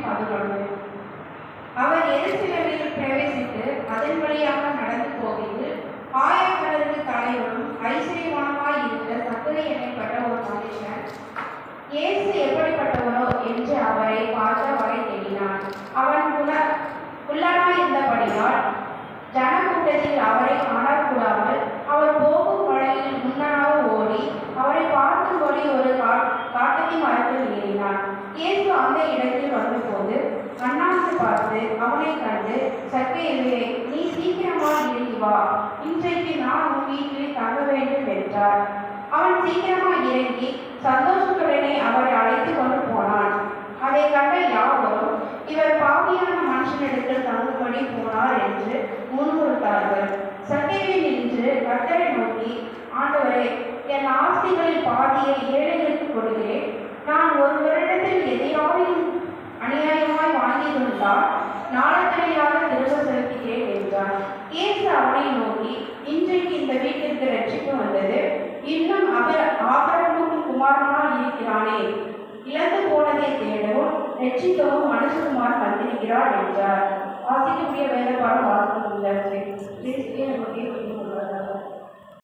11. அவர் எருசலேமில் பிரவேசித்து அதன் வழியாக நடந்து போகையில் ஆயிரக்கணருக்கு தலைவரும் ஐஸ்வர்யவானுமாய் இருந்த சக்கரை எண்ணெய்ப்பட்ட ஒரு மனுஷன் இயேசு எப்படிப்பட்டவனோ என்று அவரை பார்க்க வகை தேடினான். அவன் குள்ளனாய் இருந்தபடியால் ஜனக்கூட்டத்தில் அவரை காணக்கூடாமல் அவர் போகும் வழியில் முன்னாக ஓடி அவரை பார்க்கும்படி ஒரு காட்டத்தி மரத்தில் ஏறினான். இயேசு அந்த இடத்தில் வந்தபோது அண்ணாந்து பார்த்து அவனை கண்டு, சக்கேயுவே, நீ சீக்கிரமாக இறங்கி வா, இன்றைக்கு நான் உன் வீட்டில் தங்க வேண்டும் என்றார். அவன் சீக்கிரமாக இறங்கி சந்தோஷத்துடனே அவரை அழைத்து கொண்டு போனான். அதை கண்ட யாவரும், இவர் பாவியான மனுஷனிடத்தில் தங்கும்படி போனார் என்று முன்குறித்தார்கள். சக்கேயு நின்று கர்த்தரை நோக்கி, ஆண்டவரே, என் ஆஸ்திகளில் பாதியை ஏழைகளுக்கு கொடுக்கிறேன். நான் ஒரு வருடத்தில் எதையாவது அநியாயமாய் வாங்கி கொண்டால் நாளத்தனையாக திரும்ப செலுத்துகிறேன் என்றான். இயேசு அவனை நோக்கி, இன்றைக்கு இந்த வீட்டிற்கு ரட்சிப்பு வந்தது. இன்னும் ஆபிரகாமின் குமாரனாய் இருக்கிறானே, இழந்து போனதை தேடவும் ரட்சிக்கவும் மனுஷகுமாரன் வந்திருக்கிறார் என்றார். வாசிக்கக்கூடிய வேதபாடம்